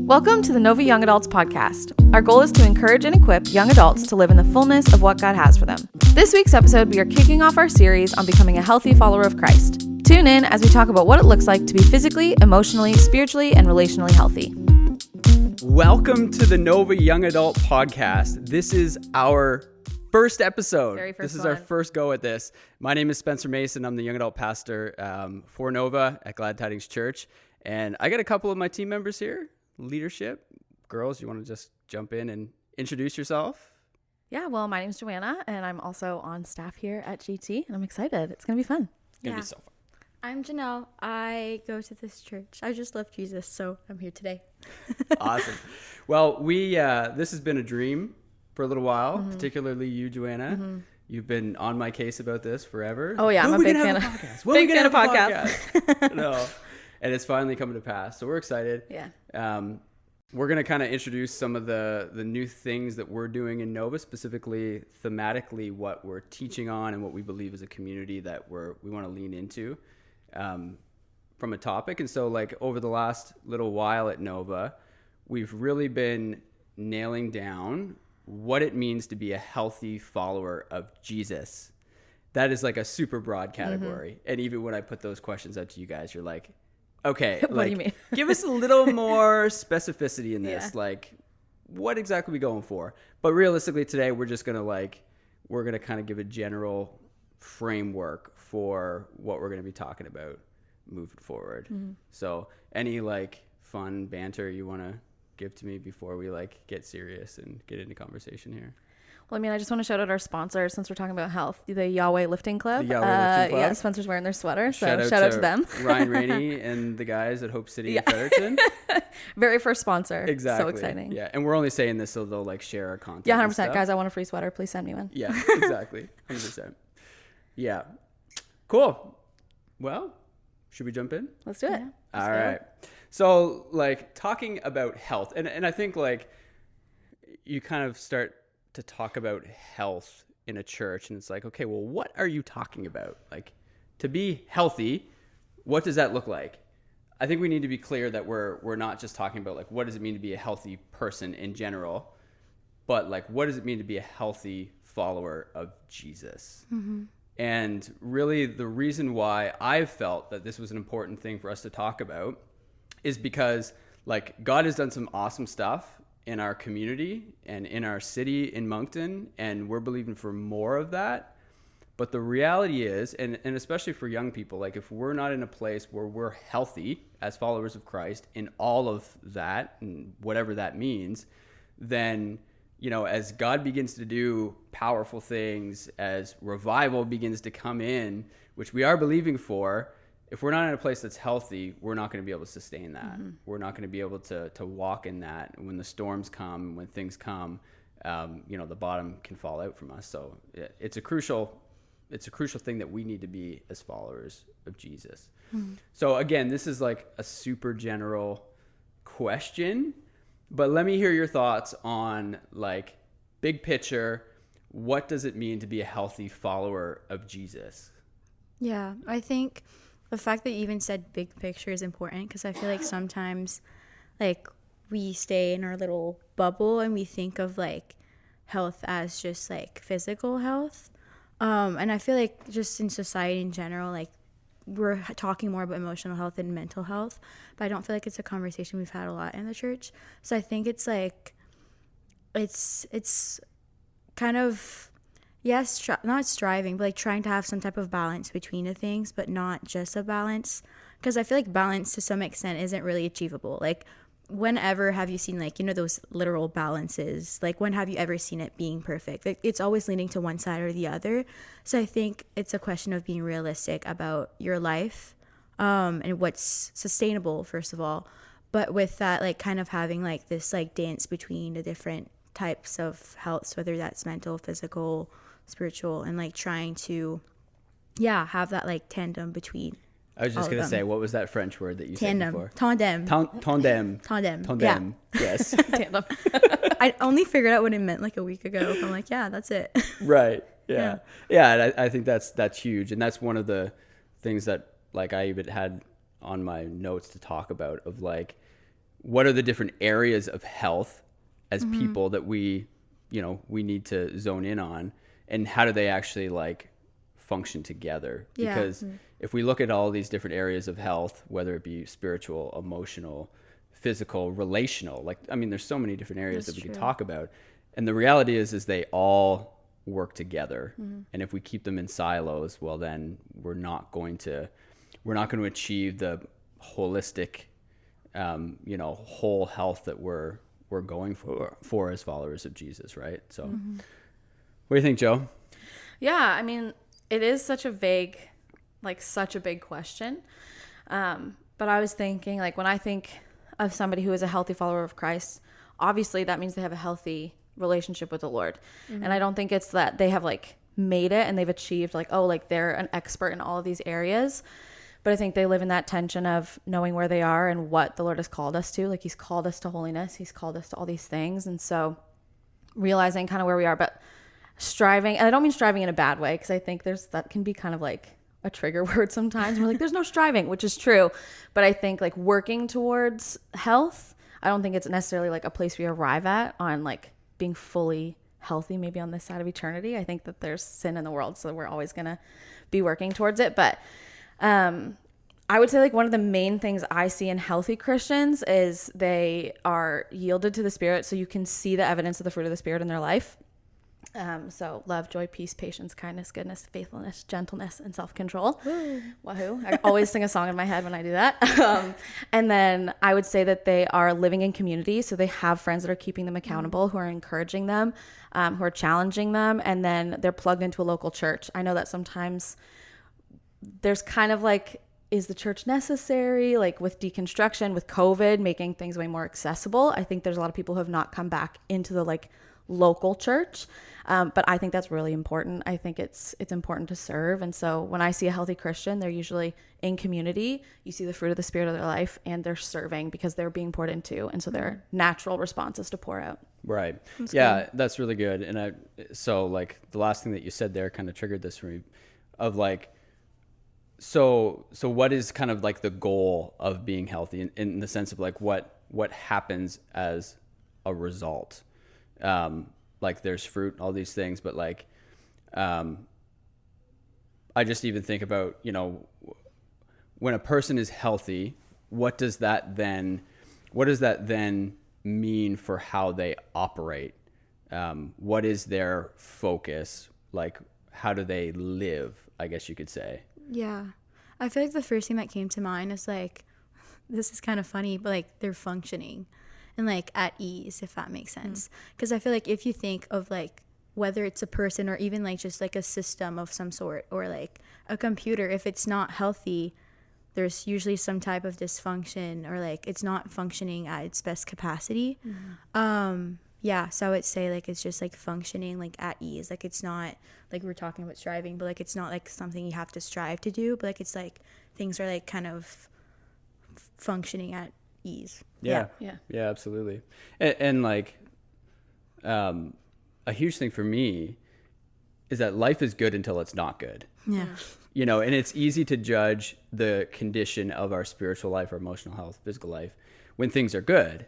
Welcome to the Nova Young Adults Podcast. Our goal is to encourage and equip young adults to live in the fullness of what God has for them. This week's episode, we are kicking off our series on becoming a healthy follower of Christ. Tune in as we talk about what it looks like to be physically, emotionally, spiritually, and relationally healthy. Welcome to the Nova Young Adult Podcast. This is our first episode. This is our first go at this. My name is Spencer Mason. I'm the young adult pastor for Nova at Glad Tidings Church. And I got a couple of my team members here. Leadership. Girls, you want to just jump in and introduce yourself? Yeah, well, my name is Joanna, and I'm also on staff here at GT, and I'm excited. It's going to be fun. It's going to be so fun. I'm Janelle. I go to this church. I just love Jesus, so I'm here today. Awesome. Well, this has been a dream for a little while, particularly you, Joanna. You've been on my case about this forever. Oh, yeah, I'm a big fan of podcasts. Big fan of podcasts. No. And it's finally coming to pass. So we're excited. Yeah. We're going to kind of introduce some of the new things that we're doing in Nova, specifically thematically what we're teaching on and what we believe is a community that we want to lean into from a topic. And so like over the last little while at Nova, we've really been nailing down what it means to be a healthy follower of Jesus. That is like a super broad category. And even when I put those questions out to you guys, you're like, okay, what do you mean? Give us a little more specificity in this. Yeah. Like, what exactly are we going for? But realistically today, we're just going to kind of give a general framework for what we're going to be talking about moving forward. So any like fun banter you want to give to me before we like get serious and get into conversation here? Well, I mean, I just want to shout out our sponsor since we're talking about health, the Yahweh Lifting Club. The Yahweh Lifting Club. Yeah, Spencer's wearing their sweater, so shout out to them. Ryan Rainey and the guys at Hope City in Fredericton. Very first sponsor. Exactly. So exciting. Yeah, and we're only saying this so they'll like share our content. Yeah, 100%. and stuff. Guys, I want a free sweater. Please send me one. Yeah, exactly. 100%. Yeah. Cool. Well, should we jump in? Let's do it. Yeah. All right. So like talking about health, and I think like you kind of start to talk about health in a church and it's like, okay, well, what are you talking about? Like to be healthy, what does that look like? I think we need to be clear that we're not just talking about like, what does it mean to be a healthy person in general, but like, what does it mean to be a healthy follower of Jesus? And really the reason why I've felt that this was an important thing for us to talk about is because like God has done some awesome stuff in our community and in our city in Moncton, and we're believing for more of that. But the reality is, and especially for young people, like if we're not in a place where we're healthy as followers of Christ in all of that and whatever that means, then, you know, as God begins to do powerful things, as revival begins to come in, which we are believing for, if we're not in a place that's healthy, we're not going to be able to sustain that. We're not going to be able to walk in that. When the storms come, when things come, you know, the bottom can fall out from us. So it's a crucial thing that we need to be as followers of Jesus. So again, this is like a super general question, but let me hear your thoughts on like big picture. What does it mean to be a healthy follower of Jesus? Yeah, I think the fact that you even said big picture is important because I feel like sometimes like we stay in our little bubble and we think of like health as just like physical health. And I feel like just in society in general, like we're talking more about emotional health and mental health, but I don't feel like it's a conversation we've had a lot in the church. So I think it's like, it's kind of, yes, not striving, but like trying to have some type of balance between the things, but not just a balance. Because I feel like balance to some extent isn't really achievable. Like, whenever have you seen like, you know, those literal balances? Like, when have you ever seen it being perfect? Like, it's always leaning to one side or the other. So I think it's a question of being realistic about your life and what's sustainable, first of all. But with that, like kind of having like this like dance between the different types of health, whether that's mental, physical, spiritual, and like trying to have that like tandem between. I was just going to say, what was that French word that you said before? Tandem. Tandem. Yes. Tandem. I only figured out what it meant like a week ago. I'm like, yeah, that's it. Right. Yeah. And I think that's huge. And that's one of the things that like I even had on my notes to talk about of like, what are the different areas of health as people that we need to zone in on, and how do they actually like function together? Because if we look at all these different areas of health, whether it be spiritual, emotional, physical, relational, like, I mean, there's so many different areas that we can talk about. And the reality is they all work together. And if we keep them in silos, well, then we're not going to achieve the holistic, whole health that we're going for as followers of Jesus. Right. So what do you think, Joe? Yeah. I mean, it is such a big question. But I was thinking, like, when I think of somebody who is a healthy follower of Christ, obviously that means they have a healthy relationship with the Lord. And I don't think it's that they have like made it and they've achieved like, oh, like they're an expert in all of these areas. But I think they live in that tension of knowing where they are and what the Lord has called us to. Like, he's called us to holiness. He's called us to all these things. And so realizing kind of where we are, but striving, and I don't mean striving in a bad way, because I think that can be kind of like a trigger word sometimes. We're like, there's no striving, which is true. But I think like working towards health, I don't think it's necessarily like a place we arrive at on like being fully healthy, maybe on this side of eternity. I think that there's sin in the world, so we're always going to be working towards it. But I would say like one of the main things I see in healthy Christians is they are yielded to the Spirit. So you can see the evidence of the fruit of the Spirit in their life. So love, joy, peace, patience, kindness, goodness, faithfulness, gentleness, and self-control. Wahoo. I always sing a song in my head when I do that. And then I would say that they are living in community. So they have friends that are keeping them accountable, who are encouraging them, who are challenging them. And then they're plugged into a local church. I know that sometimes there's kind of like, is the church necessary? Like with deconstruction, with COVID, making things way more accessible. I think there's a lot of people who have not come back into the like local church. But I think that's really important. I think it's important to serve. And so when I see a healthy Christian, they're usually in community. You see the fruit of the Spirit of their life, and they're serving because they're being poured into. And so their natural response is to pour out. Right. That's good. That's really good. And so like the last thing that you said there kind of triggered this for me of like, so what is kind of like the goal of being healthy in the sense of like what happens as a result? Like there's fruit, all these things, but like, I just even think about, when a person is healthy, what does that then mean for how they operate? What is their focus? Like, how do they live, I guess you could say? Yeah. I feel like the first thing that came to mind is like, this is kind of funny, but like they're functioning and like at ease, if that makes sense. Because I feel like if you think of like whether it's a person or even like just like a system of some sort or like a computer, if it's not healthy, there's usually some type of dysfunction or like it's not functioning at its best capacity. Yeah, so I would say like it's just like functioning like at ease. Like it's not like we're talking about striving, but like it's not like something you have to strive to do, but like it's like things are like kind of functioning at ease. Yeah, absolutely. And like a huge thing for me is that life is good until it's not good. Yeah. And it's easy to judge the condition of our spiritual life, our emotional health, physical life when things are good.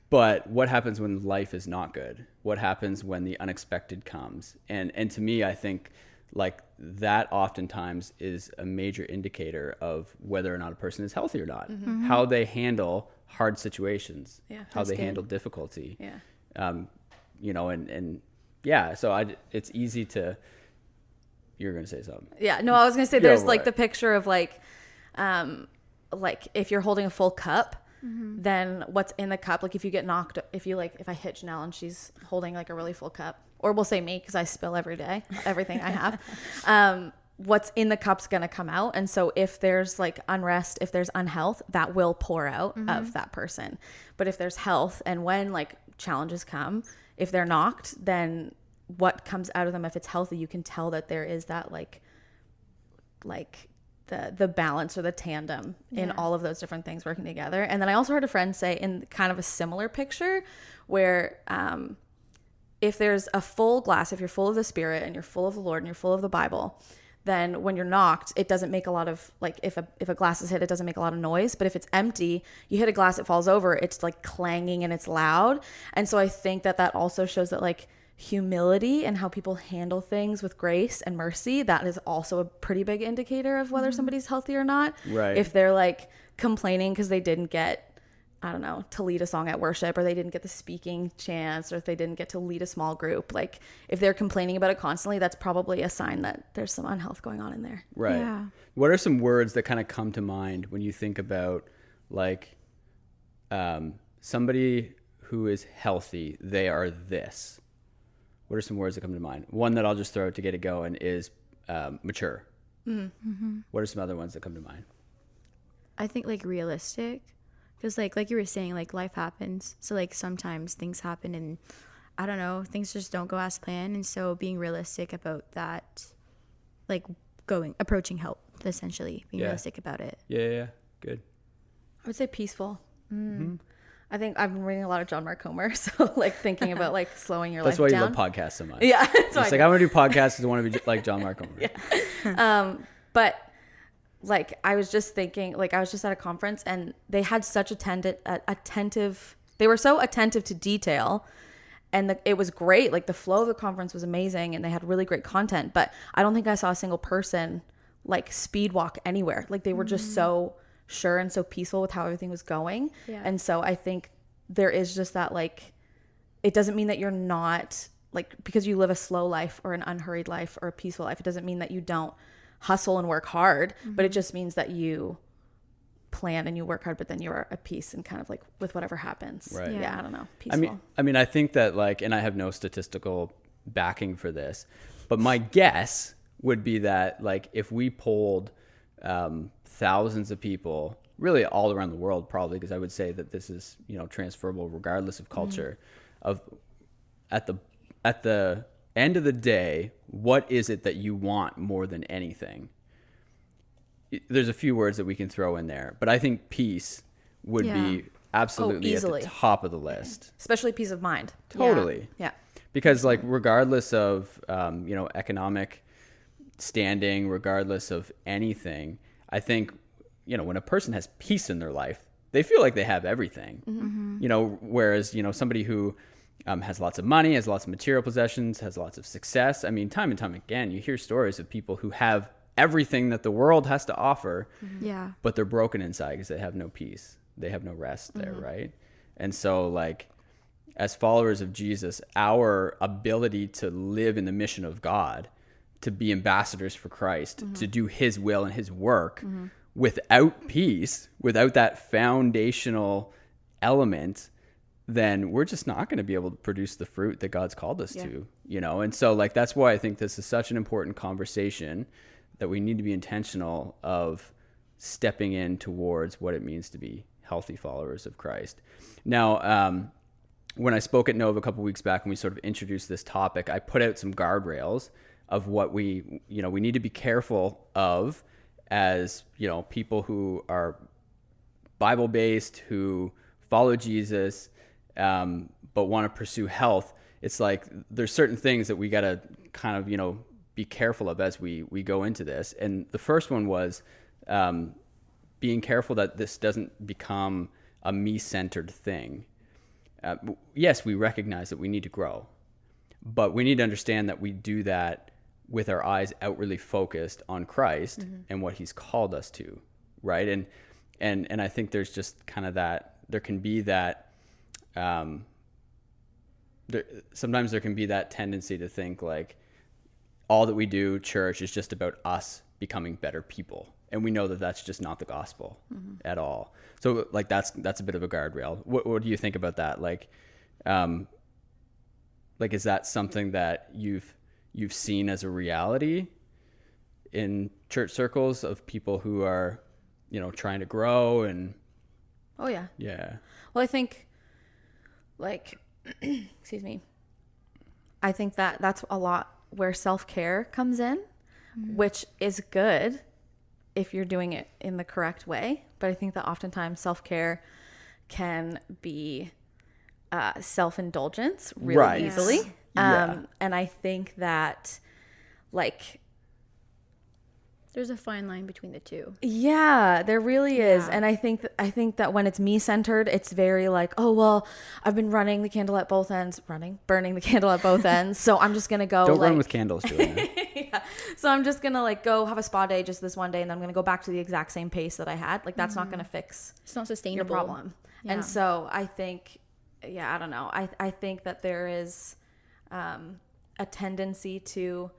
But what happens when life is not good? What happens when the unexpected comes? And to me, I think like that oftentimes is a major indicator of whether or not a person is healthy or not. How they handle hard situations, how they handle difficulty. So it's easy to, you're going to say something. Yeah, no, I was going to say there's like the picture of like if you're holding a full cup, then what's in the cup, like if you get knocked, if I hit Janelle and she's holding like a really full cup, or we'll say me because I spill every day, everything I have, what's in the cup's going to come out. And so if there's like unrest, if there's unhealth, that will pour out of that person. But if there's health, and when like challenges come, if they're knocked, then what comes out of them, if it's healthy, you can tell that there is that like the balance or the tandem in all of those different things working together. And then I also heard a friend say in kind of a similar picture where if there's a full glass, if you're full of the Spirit and you're full of the Lord and you're full of the Bible, then when you're knocked, it doesn't make a lot of, like, if a glass is hit, it doesn't make a lot of noise. But if it's empty, you hit a glass, it falls over, it's like clanging and it's loud. And so I think that also shows that, like, humility and how people handle things with grace and mercy, that is also a pretty big indicator of whether somebody's healthy or not. Right. If they're like complaining because they didn't get, I don't know, to lead a song at worship, or they didn't get the speaking chance, or if they didn't get to lead a small group, like if they're complaining about it constantly, that's probably a sign that there's some unhealth going on in there. Right. Yeah. What are some words that kind of come to mind when you think about, like, somebody who is healthy, they are this? What are some words that come to mind? One that I'll just throw out to get it going is mature. Mm-hmm. What are some other ones that come to mind? I think like realistic, because like you were saying, like life happens. So like sometimes things happen and I don't know, things just don't go as planned. And so being realistic about that, like approaching help, essentially being realistic about it. Yeah. Good. I would say peaceful. I think I've been reading a lot of John Mark Comer, so like thinking about like slowing your That's life why down. you love podcasts so much. Yeah. It's like, I want to do podcasts because I want to be like John Mark Comer. Yeah. But like, I was just thinking, like, I was just at a conference and they had such attentive, they were so attentive to detail, and it was great. Like the flow of the conference was amazing and they had really great content, but I don't think I saw a single person like speed walk anywhere. Like they were just so sure and so peaceful with how everything was going. Yeah. And so I think there is just that, like, it doesn't mean that you're not, like, because you live a slow life or an unhurried life or a peaceful life, it doesn't mean that you don't hustle and work hard, but it just means that you plan and you work hard, but then you're at peace and kind of like with whatever happens. Right. Yeah, I don't know. Peaceful. I mean, I think that, like, and I have no statistical backing for this, but my guess would be that, like, if we polled thousands of people, really all around the world, probably, because I would say that this is, you know, transferable regardless of culture, of at the end of the day, what is it that you want more than anything? There's a few words that we can throw in there, but I think peace would be absolutely at the top of the list. Especially peace of mind. Totally. Yeah. Because, like, regardless of, you know, economic standing, regardless of anything, I think, you know, when a person has peace in their life, they feel like they have everything, you know, whereas, you know, somebody who has lots of money, has lots of material possessions, has lots of success. I mean, time and time again, you hear stories of people who have everything that the world has to offer, but they're broken inside because they have no peace. They have no rest there, right? And so, like, as followers of Jesus, our ability to live in the mission of God, to be ambassadors for Christ, to do his will and his work without peace, without that foundational element, then we're just not going to be able to produce the fruit that God's called us to, you know? And so, like, that's why I think this is such an important conversation, that we need to be intentional of stepping in towards what it means to be healthy followers of Christ. Now, when I spoke at Nova a couple weeks back and we sort of introduced this topic, I put out some guardrails of what we need to be careful of as, you know, people who are Bible-based, who follow Jesus, but want to pursue health. It's like there's certain things that we got to kind of, you know, be careful of as we go into this. And the first one was being careful that this doesn't become a me-centered thing. Yes, we recognize that we need to grow, but we need to understand that we do that with our eyes outwardly focused on Christ and what he's called us to, right? And I think there's just kind of that, there can be that, sometimes there can be that tendency to think like all that we do, church, is just about us becoming better people. And we know that that's just not the gospel at all. So, like, that's a bit of a guardrail. What do you think about that? Like, is that something that you've seen as a reality in church circles of people who are, you know, trying to grow and? Oh yeah. Yeah. Well, I think, like, excuse me. I think that that's a lot where self-care comes in, which is good if you're doing it in the correct way. But I think that oftentimes self-care can be self-indulgence really easily. Yeah. And I think that, like, There's a fine line between the two. Yeah, there really is. Yeah. And I think that when it's me centered, it's very like, oh, well, I've been burning the candle at both ends. So I'm just going to go. Don't run with candles, Juliana. Yeah. So I'm just going to like go have a spa day just this one day. And then I'm going to go back to the exact same pace that I had. Like that's not going to fix It's not your sustainable. problem. Yeah. And so I think, I don't know. I think that there is a tendency to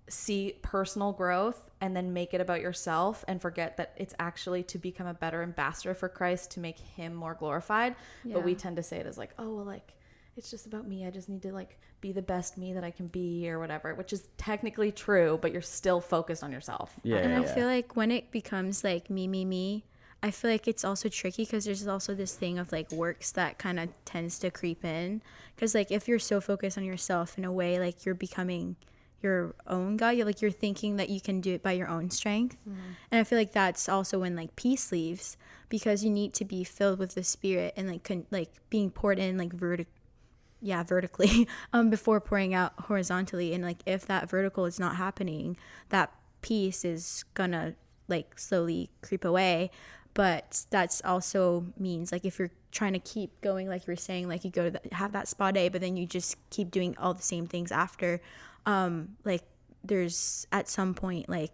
see personal growth and then make it about yourself and forget that it's actually to become a better ambassador for Christ, to make him more glorified. Yeah. But we tend to say it as like, oh, well, like it's just about me. I just need to like be the best me that I can be or whatever, which is technically true, but you're still focused on yourself. Yeah. And I feel like when it becomes like me, I feel like it's also tricky because there's also this thing of like works that kind of tends to creep in. Because like if you're so focused on yourself in a way, like you're becoming your own God, you're thinking that you can do it by your own strength. And I feel like that's also when like peace leaves, because you need to be filled with the Spirit and like being poured in like vertically before pouring out horizontally. And like if that vertical is not happening, that peace is gonna like slowly creep away. But that's also means like if you're trying to keep going, like you were saying, like you go to have that spa day, but then you just keep doing all the same things after, like there's at some point like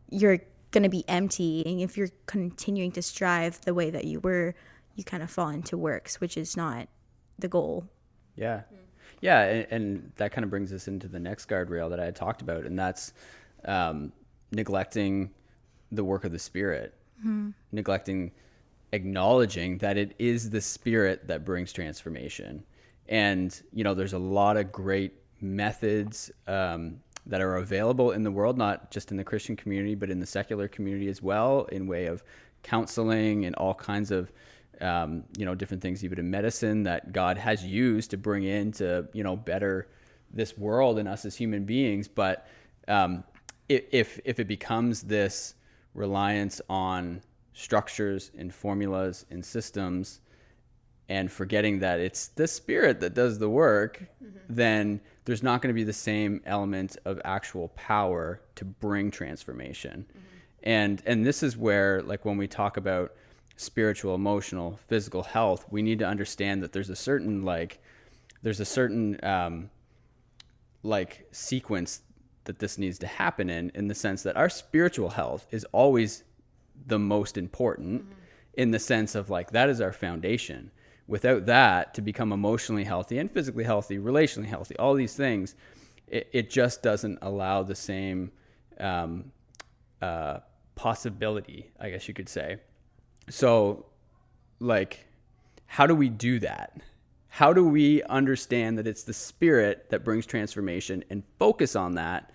you're gonna be empty, and if you're continuing to strive the way that you were, you kind of fall into works, which is not the goal. Yeah. And that kind of brings us into the next guardrail that I had talked about, and that's neglecting the work of the Spirit, neglecting acknowledging that it is the Spirit that brings transformation. And, there's a lot of great methods that are available in the world, not just in the Christian community, but in the secular community as well, in way of counseling and all kinds of, different things, even in medicine, that God has used to bring in to, better this world and us as human beings. But if it becomes this reliance on structures and formulas and systems, and forgetting that it's the Spirit that does the work, then there's not going to be the same element of actual power to bring transformation. And this is where, like, when we talk about spiritual, emotional, physical health, we need to understand that there's a certain sequence that this needs to happen in the sense that our spiritual health is always the most important, in the sense of like that is our foundation. Without that, to become emotionally healthy and physically healthy, relationally healthy, all these things, it just doesn't allow the same possibility, I guess you could say. So, like, how do we do that? How do we understand that it's the Spirit that brings transformation and focus on that,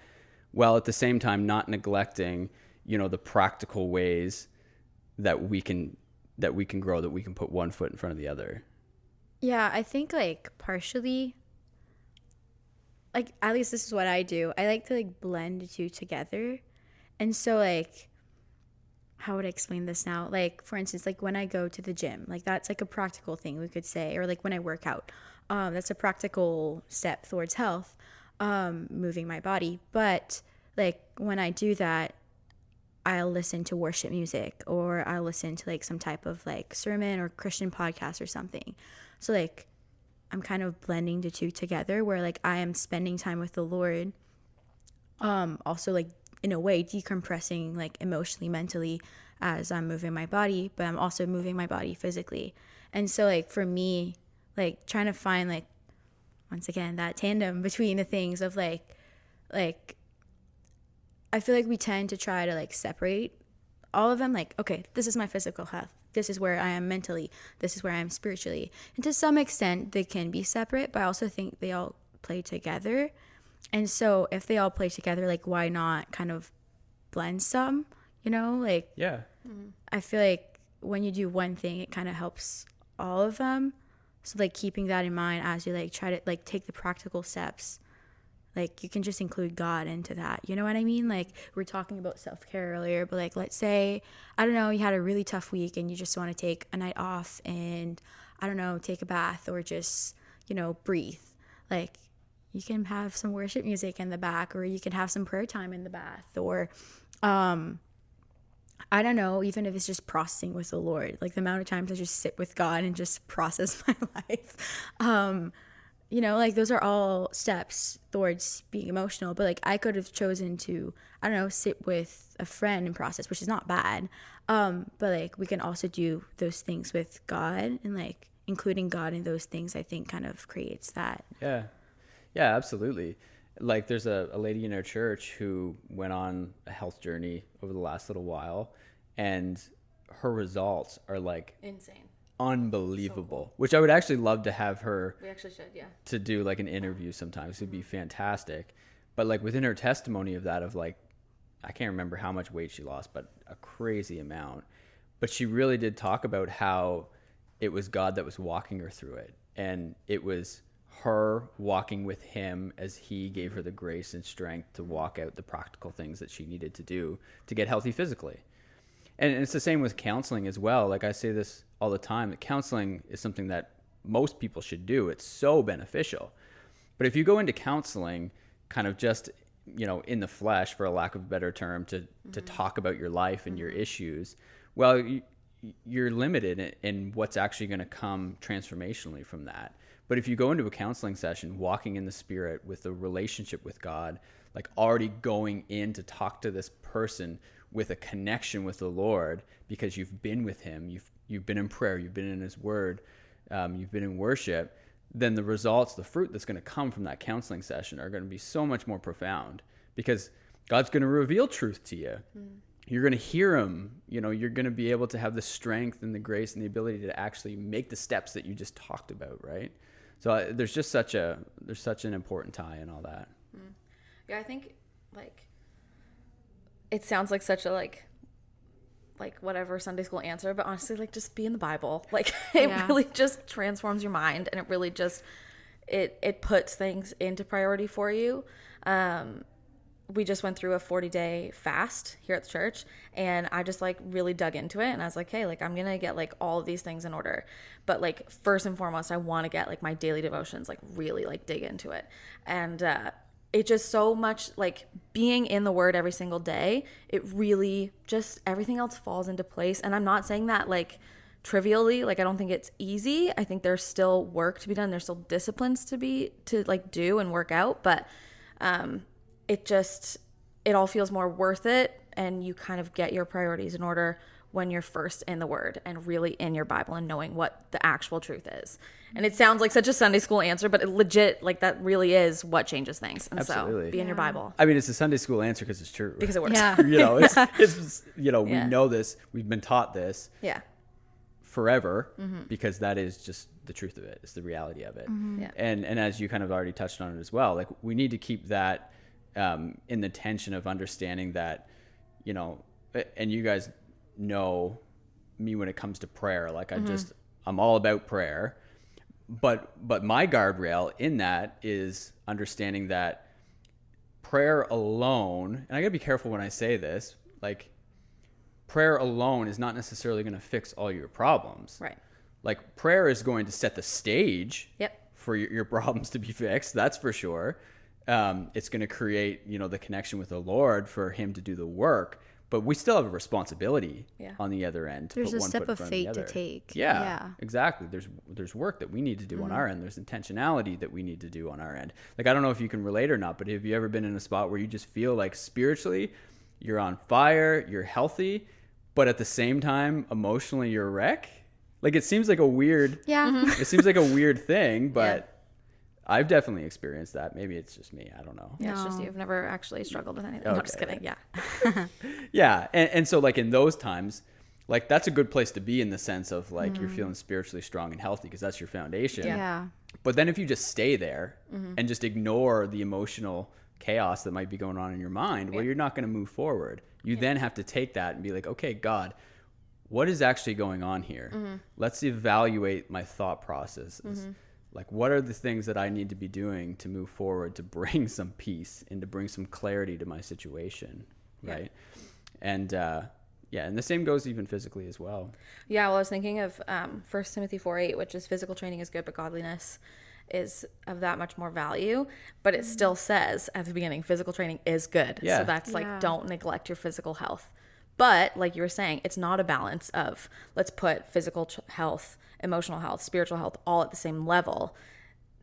while at the same time not neglecting, the practical ways that we can grow, that we can put one foot in front of the other? Yeah, I think like partially, like at least this is what I do. I like to like blend the two together. And so like, how would I explain this now? Like, for instance, like when I go to the gym, like that's like a practical thing we could say, or like when I work out, that's a practical step towards health, moving my body. But like when I do that, I'll listen to worship music, or I'll listen to like some type of like sermon or Christian podcast or something. So like I'm kind of blending the two together, where like I am spending time with the Lord, also like in a way decompressing like emotionally, mentally, as I'm moving my body, but I'm also moving my body physically. And so like for me, like trying to find like, once again, that tandem between the things of like I feel like we tend to try to like separate all of them. Like, okay, this is my physical health. This is where I am mentally. This is where I am spiritually. And to some extent, they can be separate, but I also think they all play together. And so if they all play together, like, why not kind of blend some, like, Yeah. I feel like when you do one thing, it kind of helps all of them. So like keeping that in mind as you like try to like take the practical steps. Like you can just include God into that. You know what I mean? Like we were talking about self-care earlier, but like let's say, I don't know, you had a really tough week and you just want to take a night off and, I don't know, take a bath or just, breathe. Like you can have some worship music in the back, or you can have some prayer time in the bath, or I don't know, even if it's just processing with the Lord, like the amount of times I just sit with God and just process my life. You know, like those are all steps towards being emotional, but like I could have chosen to, I don't know, sit with a friend and process, which is not bad. But like we can also do those things with God, and like including God in those things, I think kind of creates that. Yeah. Yeah, absolutely. Like there's a lady in our church who went on a health journey over the last little while, and her results are like Insane. Unbelievable. So cool. Which I would actually love to have her. We actually should, yeah. To do like an interview sometimes. It'd be fantastic. But like within her testimony of that, of like, I can't remember how much weight she lost, but a crazy amount. But she really did talk about how it was God that was walking her through it. And it was her walking with him as he gave her the grace and strength to walk out the practical things that she needed to do to get healthy physically. And it's the same with counseling as well. Like I say this all the time, that counseling is something that most people should do. It's so beneficial. But if you go into counseling kind of just, you know, in the flesh, for a lack of a better term, to talk about your life and your issues, well, you're limited in what's actually going to come transformationally from that. But if you go into a counseling session, walking in the Spirit with a relationship with God, like already going in to talk to this person with a connection with the Lord, because you've been with him, you've been in prayer, you've been in his word, you've been in worship, then the results, the fruit that's going to come from that counseling session are going to be so much more profound, because God's going to reveal truth to you. You're going to hear him, you know, you're going to be able to have the strength and the grace and the ability to actually make the steps that you just talked about, right? So there's just such an important tie in all that. Yeah, I think like it sounds like such a like whatever Sunday school answer, but honestly, like just be in the Bible. Like it really just transforms your mind, and it really just it puts things into priority for you. We just went through a 40-day fast here at the church, and I just like really dug into it, and I was like, hey, like I'm gonna get like all of these things in order, but like first and foremost, I want to get like my daily devotions, like really like dig into it. And it just so much like being in the word every single day, it really just everything else falls into place. And I'm not saying that like trivially, like I don't think it's easy. I think there's still work to be done, there's still disciplines to like do and work out, but it all feels more worth it, and you kind of get your priorities in order when you're first in the word and really in your Bible and knowing what the actual truth is. And it sounds like such a Sunday school answer, but it legit, like that really is what changes things. And Absolutely. So be in your Bible. I mean, it's a Sunday school answer because it's true. Because it works. Yeah. You know, it's you know, we know this, we've been taught this forever, because that is just the truth of it. It's the reality of it. Yeah. And as you kind of already touched on it as well, like we need to keep that in the tension of understanding that, you know, and you guys know me when it comes to prayer, like I'm all about prayer, but my guardrail in that is understanding that prayer alone, and I gotta be careful when I say this, like prayer alone is not necessarily going to fix all your problems. Right. Like prayer is going to set the stage for your problems to be fixed. That's for sure. It's going to create, you know, the connection with the Lord for him to do the work, but we still have a responsibility on the other end. There's a step of faith to take. Yeah, exactly. There's work that we need to do on our end. There's intentionality that we need to do on our end. Like, I don't know if you can relate or not, but have you ever been in a spot where you just feel like spiritually you're on fire, you're healthy, but at the same time, emotionally you're a wreck? Like, it seems like a weird, it seems like a weird thing, but I've definitely experienced that. Maybe it's just me. I don't know. Yeah, it's just you've never actually struggled with anything. Okay. I'm just kidding. Yeah. Yeah. And so like in those times, like that's a good place to be in the sense of like you're feeling spiritually strong and healthy because that's your foundation. Yeah. But then if you just stay there and just ignore the emotional chaos that might be going on in your mind, well, you're not going to move forward. You then have to take that and be like, okay, God, what is actually going on here? Let's evaluate my thought processes. Like, what are the things that I need to be doing to move forward, to bring some peace and to bring some clarity to my situation, right? And and the same goes even physically as well. Yeah, well, I was thinking of 1 Timothy 4:8, which is physical training is good, but godliness is of that much more value. But it still says at the beginning, physical training is good. Yeah. So that's like, don't neglect your physical health. But like you were saying, it's not a balance of let's put physical health, emotional health, spiritual health all at the same level.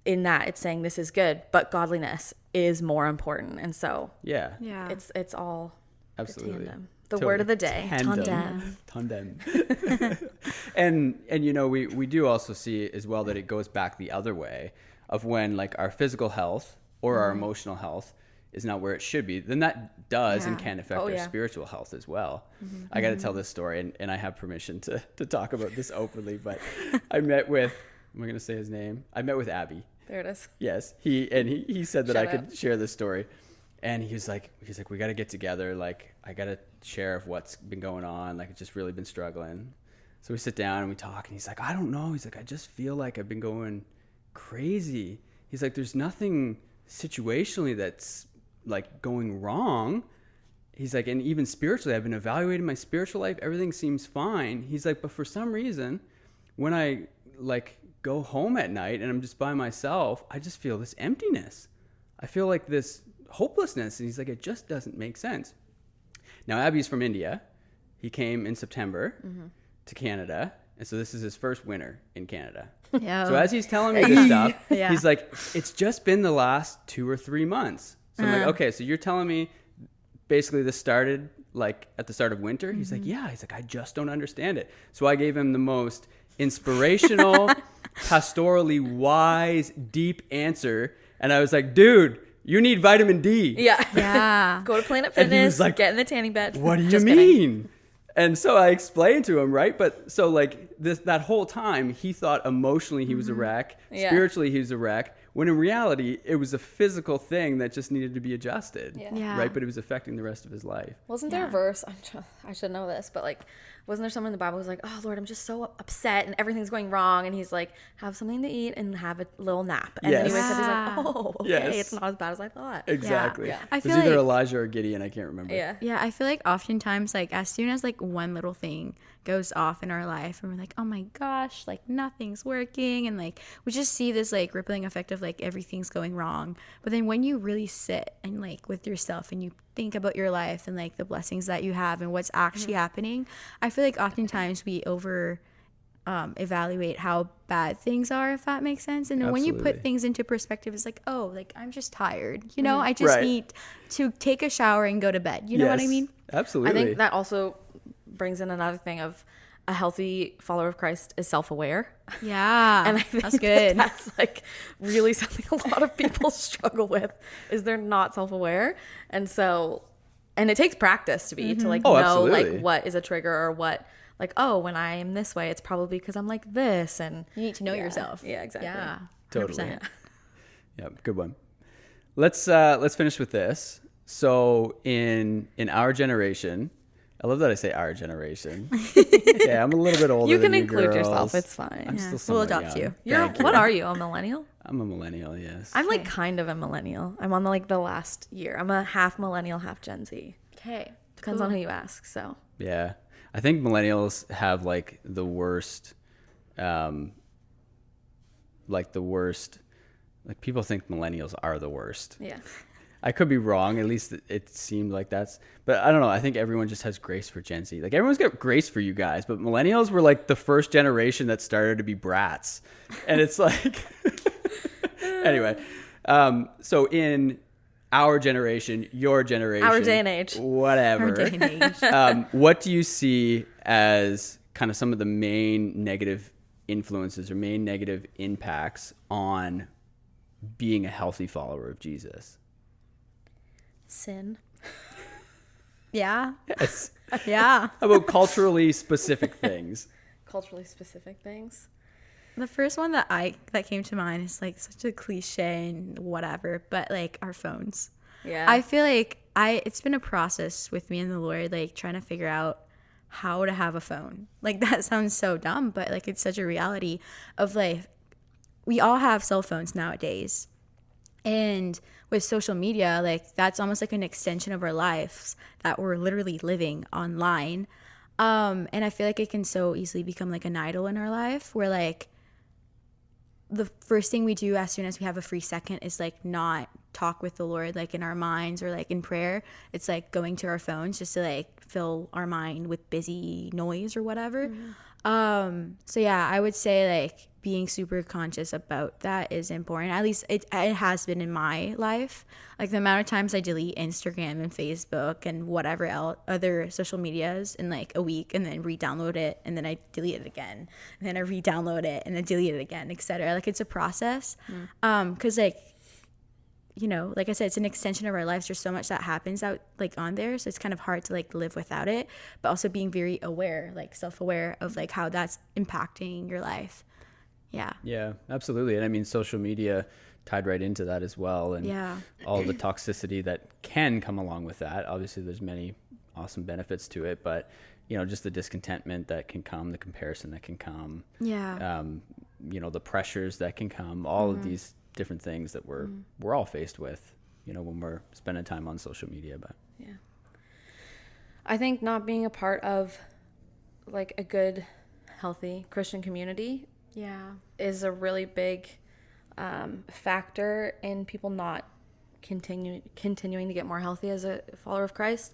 In that it's saying this is good, but godliness is more important. And so Yeah. it's all Absolutely. tandem. The word of the day, Tandem. and you know, we do also see as well that it goes back the other way of when like our physical health or our emotional health is not where it should be, then that does and can affect our spiritual health as well. I got to tell this story, and I have permission to talk about this openly, but I met with, am I going to say his name? I met with Abby. There it is. Yes. He said that Shout I could share this story. And he was like, we got to get together. Like, I got to share of what's been going on. Like, it's just really been struggling. So we sit down and we talk, and he's like, I don't know. He's like, I just feel like I've been going crazy. He's like, there's nothing situationally that's like going wrong. He's like, and even spiritually, I've been evaluating my spiritual life. Everything seems fine. He's like, but for some reason, when I like go home at night and I'm just by myself, I just feel this emptiness. I feel like this hopelessness. And he's like, it just doesn't make sense. Now, Abby's from India. He came in September to Canada. And so this is his first winter in Canada. Yeah. So as he's telling me this stuff, he's like, it's just been the last 2 or 3 months. So I'm like, okay, so you're telling me basically this started like at the start of winter? He's like, yeah. He's like, I just don't understand it. So I gave him the most inspirational, pastorally wise, deep answer. And I was like, dude, you need vitamin D. Yeah. Go to Planet And he Fitness, was like, get in the tanning bed. What do you Just mean? kidding. And so I explained to him, right? But so like that whole time he thought emotionally he was a wreck, spiritually he was a wreck, when in reality it was a physical thing that just needed to be adjusted, right? But it was affecting the rest of his life. Wasn't there a verse? I should know this, but like, wasn't there someone in the Bible who's like, oh Lord, I'm just so upset and everything's going wrong, and he's like, have something to eat and have a little nap, and then he wakes up, he's like, oh, okay, it's not as bad as I thought. Exactly. Yeah. It was either Elijah or Gideon, I can't remember. Yeah, I feel like oftentimes, like, as soon as like one little thing goes off in our life and we're like, oh my gosh, like nothing's working, and like we just see this like rippling effect of like everything's going wrong. But then when you really sit and like with yourself and you think about your life and like the blessings that you have and what's actually happening, I feel like oftentimes we over evaluate how bad things are, if that makes sense. And when you put things into perspective, it's like, oh, like I'm just tired, you know, I just need to take a shower and go to bed, you know what I mean? Absolutely. I think that also brings in another thing of a healthy follower of Christ is self-aware. Yeah. And I think that's good. that's like really something a lot of people struggle with, is they're not self-aware. And so, and it takes practice to be, to like know absolutely. like what is a trigger, or what, like, oh, when I am this way, it's probably because I'm like this. And You need to know yourself. Yeah, exactly. Yeah. Totally. 100%. Yeah, good one. Let's finish with this. So in our generation, I love that I say our generation. Yeah, I'm a little bit older. You can than include girls. yourself. It's fine. I'm still We'll somewhat adopt young. you. Thank What are you, a millennial? I'm a millennial, yes. I'm like kind of a millennial. I'm on like the last year. I'm a half millennial, half Gen Z. Okay. Depends on who you ask. So Yeah. I think millennials have like the worst, like people think millennials are the worst. yeah. I could be wrong. At least it seemed like that's, but I don't know. I think everyone just has grace for Gen Z. Like everyone's got grace for you guys, but millennials were like the first generation that started to be brats. And it's like, anyway. So in our generation, your generation, Our day and age. whatever. Our day and age. What do you see as kind of some of the main negative influences or main negative impacts on being a healthy follower of Jesus? Sin. Yeah. Yes. Yeah. How about culturally specific things? Culturally specific things. The first one that came to mind is like such a cliche and whatever, but like our phones. Yeah. I feel like it's been a process with me and the Lord, like trying to figure out how to have a phone. Like that sounds so dumb, but like it's such a reality of like we all have cell phones nowadays. And with social media, like that's almost like an extension of our lives that we're literally living online. And I feel like it can so easily become like an idol in our life where like the first thing we do as soon as we have a free second is like not talk with the Lord like in our minds or like in prayer. It's like going to our phones just to like fill our mind with busy noise or whatever. So yeah, I would say like being super conscious about that is important. At least it has been in my life. Like the amount of times I delete Instagram and Facebook and whatever else, other social medias in like a week, and then re-download it, and then I delete it again, and then I re-download it, and then delete it again, etc. Like it's a process. Because like, you know, like I said, it's an extension of our lives. There's so much that happens out like on there, so it's kind of hard to like live without it, but also being very aware, like self-aware of like how that's impacting your life. Yeah, absolutely. And I mean, social media tied right into that as well, and all the toxicity that can come along with that. Obviously there's many awesome benefits to it, but you know, just the discontentment that can come, the comparison that can come, you know, the pressures that can come, all of these different things that we're all faced with, you know, when we're spending time on social media. But I think not being a part of like a good, healthy Christian community is a really big factor in people not continuing to get more healthy as a follower of Christ.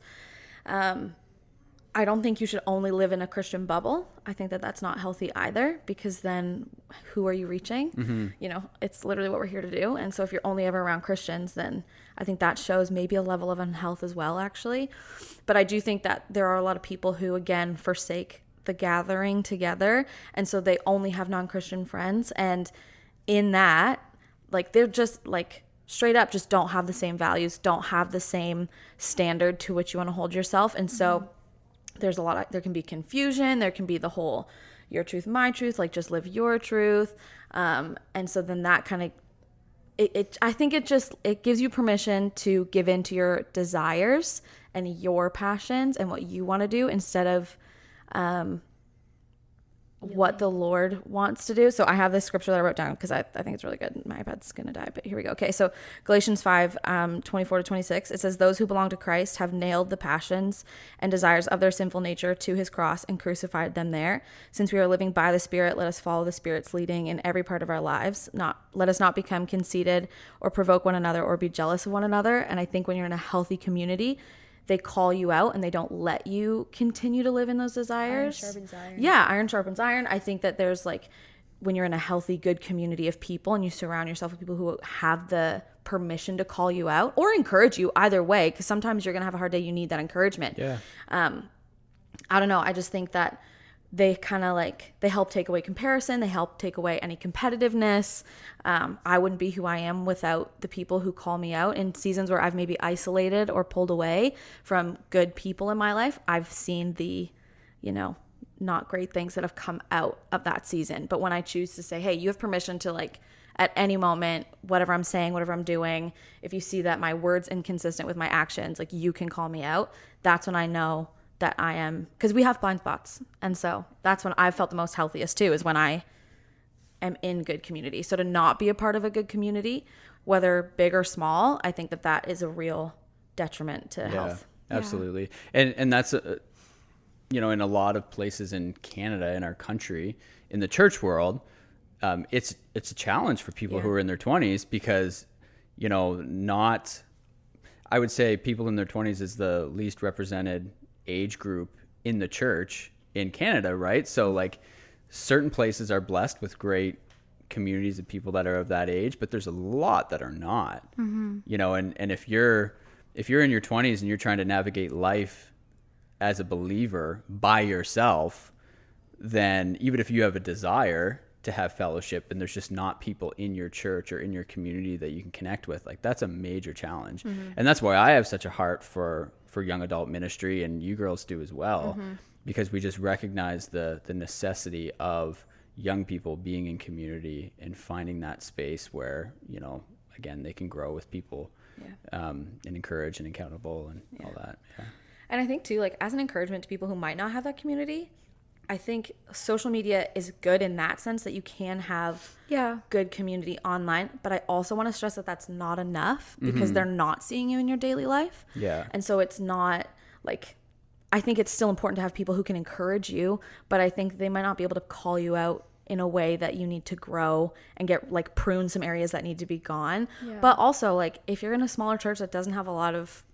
I don't think you should only live in a Christian bubble. I think that that's not healthy either, because then who are you reaching? You know, it's literally what we're here to do. And so if you're only ever around Christians, then I think that shows maybe a level of unhealth as well, actually. But I do think that there are a lot of people who, again, forsake the gathering together. And so they only have non-Christian friends. And in that, like, they're just like straight up just don't have the same values, don't have the same standard to which you want to hold yourself. And so there's a lot of, there can be confusion. There can be the whole your truth, my truth, like just live your truth. And so then that kind of, I think it gives you permission to give in to your desires and your passions and what you want to do instead of what the Lord wants to do. So I have this scripture that I wrote down because I think it's really good. My iPad's going to die, but here we go. Okay, so Galatians 5, 24 to 26, it says, those who belong to Christ have nailed the passions and desires of their sinful nature to his cross and crucified them there. Since we are living by the Spirit, let us follow the Spirit's leading in every part of our lives. Let us not become conceited or provoke one another or be jealous of one another. And I think when you're in a healthy community, they call you out and they don't let you continue to live in those desires. Iron sharpens iron. Yeah, iron sharpens iron. I think that there's like, when you're in a healthy, good community of people and you surround yourself with people who have the permission to call you out or encourage you, either way, because sometimes you're going to have a hard day. You need that encouragement. Yeah. I don't know. I just think that they kind of like, they help take away comparison. They help take away any competitiveness. I wouldn't be who I am without the people who call me out in seasons where I've maybe isolated or pulled away from good people in my life. I've seen the, you know, not great things that have come out of that season. But when I choose to say, hey, you have permission to like, at any moment, whatever I'm saying, whatever I'm doing, if you see that my word's inconsistent with my actions, like you can call me out. That's when I know that I am, because we have blind spots. And so that's when I've felt the most healthiest too, is when I am in good community. So to not be a part of a good community, whether big or small, I think that that is a real detriment to health. Absolutely. And that's, you know, in a lot of places in Canada, in our country, in the church world, it's a challenge for people who are in their 20s because, you know, I would say people in their 20s is the least represented age group in the church in Canada, right? So like certain places are blessed with great communities of people that are of that age, but there's a lot that are not, you know, and if you're in your 20s and you're trying to navigate life as a believer by yourself, then even if you have a desire to have fellowship and there's just not people in your church or in your community that you can connect with, like that's a major challenge. And that's why I have such a heart for young adult ministry, and you girls do as well, because we just recognize the necessity of young people being in community and finding that space where, you know, again, they can grow with people and encourage and accountable and all that. And I think too, like as an encouragement to people who might not have that community, I think social media is good in that sense that you can have good community online. But I also want to stress that that's not enough because they're not seeing you in your daily life. Yeah. And so it's not like, I think it's still important to have people who can encourage you, but I think they might not be able to call you out in a way that you need to grow and get like prune some areas that need to be gone. Yeah. But also, like, if you're in a smaller church that doesn't have a lot of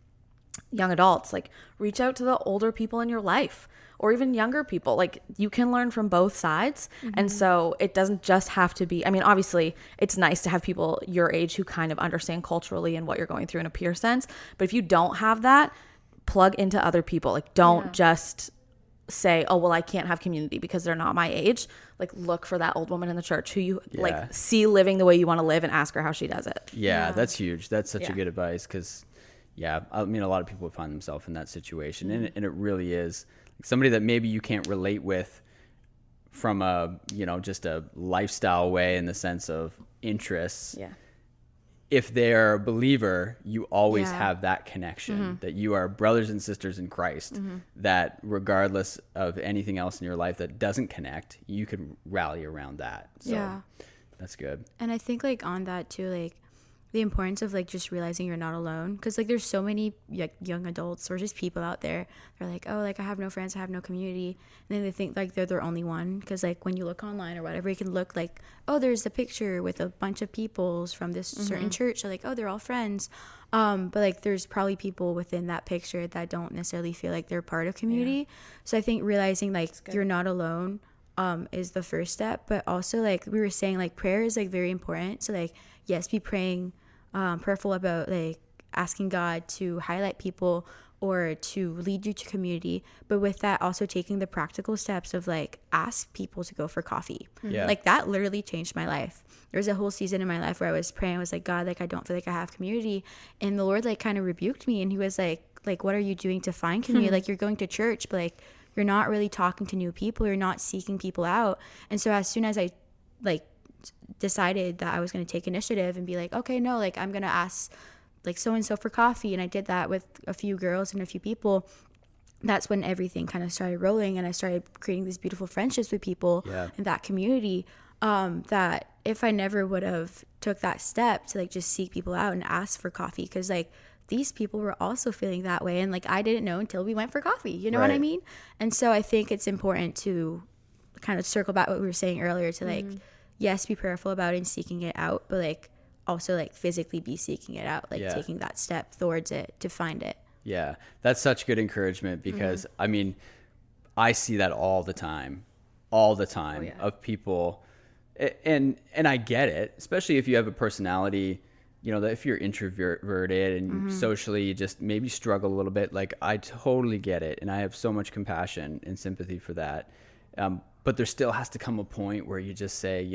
young adults, like, reach out to the older people in your life or even younger people. Like, you can learn from both sides. And so it doesn't just have to be, I mean, obviously it's nice to have people your age who kind of understand culturally and what you're going through in a peer sense. But if you don't have that, plug into other people. Like, don't just say, oh, well, I can't have community because they're not my age. Like, look for that old woman in the church who you like see living the way you want to live and ask her how she does it. Yeah, that's huge. That's such a good advice because, I mean, a lot of people would find themselves in that situation. And it really is somebody that maybe you can't relate with from a, just a lifestyle way in the sense of interests. Yeah. If they're a believer, you always have that connection that you are brothers and sisters in Christ, that regardless of anything else in your life that doesn't connect, you can rally around that. So that's good. And I think like on that too, like the importance of like just realizing you're not alone, because like there's so many like young adults or just people out there, they're like, oh, like I have no friends, I have no community, and then they think like they're their only one, because like when you look online or whatever, you can look like, oh, there's a picture with a bunch of peoples from this certain church, so like, oh, they're all friends, but like there's probably people within that picture that don't necessarily feel like they're part of community. So I think realizing like you're not alone is the first step. But also, like we were saying, like prayer is like very important. So like, yes, be praying, prayerful about like asking God to highlight people or to lead you to community, but with that also taking the practical steps of like ask people to go for coffee. Like that literally changed my life. There was a whole season in my life where I was praying, I was like, God, like I don't feel like I have community, and the Lord like kind of rebuked me, and he was like what are you doing to find community? Like you're going to church, but like you're not really talking to new people, you're not seeking people out. And so as soon as I like decided that I was going to take initiative and be like, okay, no, like I'm going to ask like so-and-so for coffee, and I did that with a few girls and a few people, that's when everything kind of started rolling, and I started creating these beautiful friendships with people in that community, that if I never would have took that step to like just seek people out and ask for coffee, because like these people were also feeling that way, and like I didn't know until we went for coffee, you know what I mean? And so I think it's important to kind of circle back what we were saying earlier to like yes, be prayerful about it and seeking it out, but like also like physically be seeking it out, like taking that step towards it to find it. Yeah, that's such good encouragement, because I mean, I see that all the time of people, and I get it, especially if you have a personality, that if you're introverted and socially you just maybe struggle a little bit, like I totally get it, and I have so much compassion and sympathy for that. But there still has to come a point where you just say,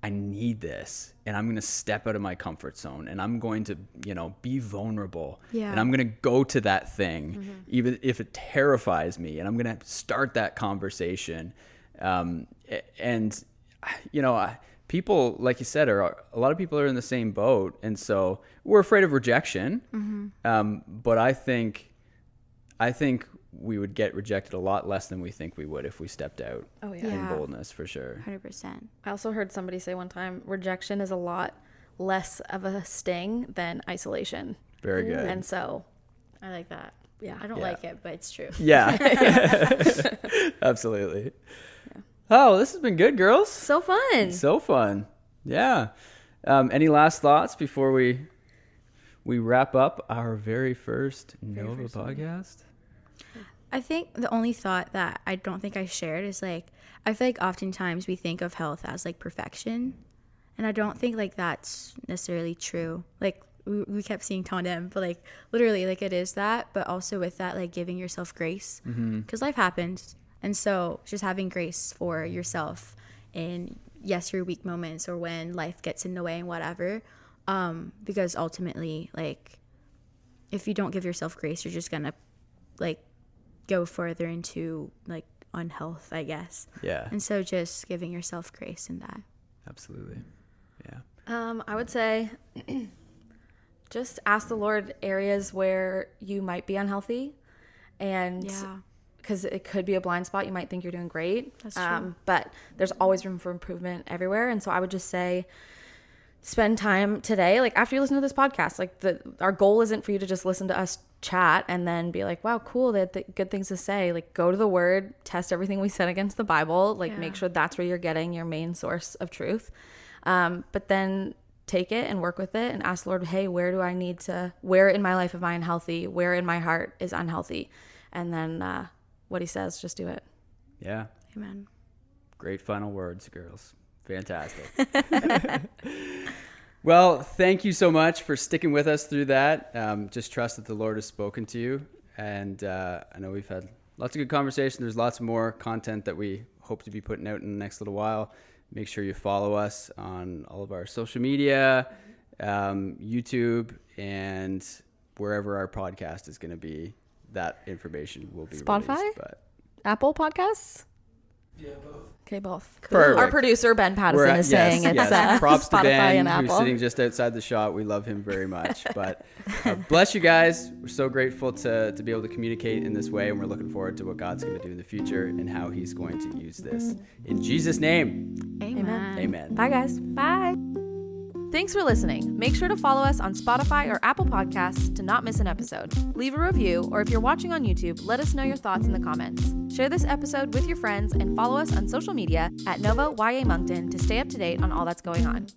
I need this, and I'm going to step out of my comfort zone, and I'm going to, be vulnerable, and I'm going to go to that thing, even if it terrifies me, and I'm going to start that conversation. And, people, like you said, a lot of people are in the same boat. And so we're afraid of rejection. But I think we would get rejected a lot less than we think we would if we stepped out in boldness, for sure. 100%. I also heard somebody say one time, rejection is a lot less of a sting than isolation. Very good. And so I like that. Yeah. I don't like it, but it's true. Yeah. Absolutely. Yeah. Oh, this has been good, girls. So fun. Yeah. Any last thoughts before we wrap up our very first Nova podcast? I think the only thought that I don't think I shared is like, I feel like oftentimes we think of health as like perfection, and I don't think like that's necessarily true. Like we kept seeing tandem, but like literally like it is that, but also with that, like giving yourself grace, because life happens. And so just having grace for yourself in, yes, your weak moments or when life gets in the way and whatever, because ultimately, like if you don't give yourself grace, you're just gonna like go further into like unhealth, I guess. Yeah. And so just giving yourself grace in that. Absolutely. Yeah. I would say just ask the Lord areas where you might be unhealthy, and because it could be a blind spot. You might think you're doing great. That's true. But there's always room for improvement everywhere. And so I would just say, spend time today, like after you listen to this podcast, like our goal isn't for you to just listen to us chat and then be like, wow, cool, they had good things to say. Like, go to the word, test everything we said against the Bible, like make sure that's where you're getting your main source of truth. But then take it and work with it and ask the Lord, hey, where in my life am I unhealthy? Where in my heart is unhealthy? And then what he says, just do it. Yeah. Amen. Great final words, girls. Fantastic. Well, thank you so much for sticking with us through that. Just trust that the Lord has spoken to you. And I know we've had lots of good conversation. There's lots more content that we hope to be putting out in the next little while. Make sure you follow us on all of our social media, YouTube, and wherever our podcast is going to be. That information will be Spotify? released. But Apple Podcasts? Yeah, both. Okay, both. Perfect. Our producer, Ben Pattison, is saying it's Props to Spotify Ben, and who's Apple. sitting just outside the shot. We love him very much. But bless you guys. We're so grateful to be able to communicate in this way, and we're looking forward to what God's going to do in the future and how he's going to use this. In Jesus' name, Amen. amen. Bye, guys. Bye. Thanks for listening. Make sure to follow us on Spotify or Apple Podcasts to not miss an episode. Leave a review, or if you're watching on YouTube, let us know your thoughts in the comments. Share this episode with your friends and follow us on social media at Nova YA Moncton to stay up to date on all that's going on.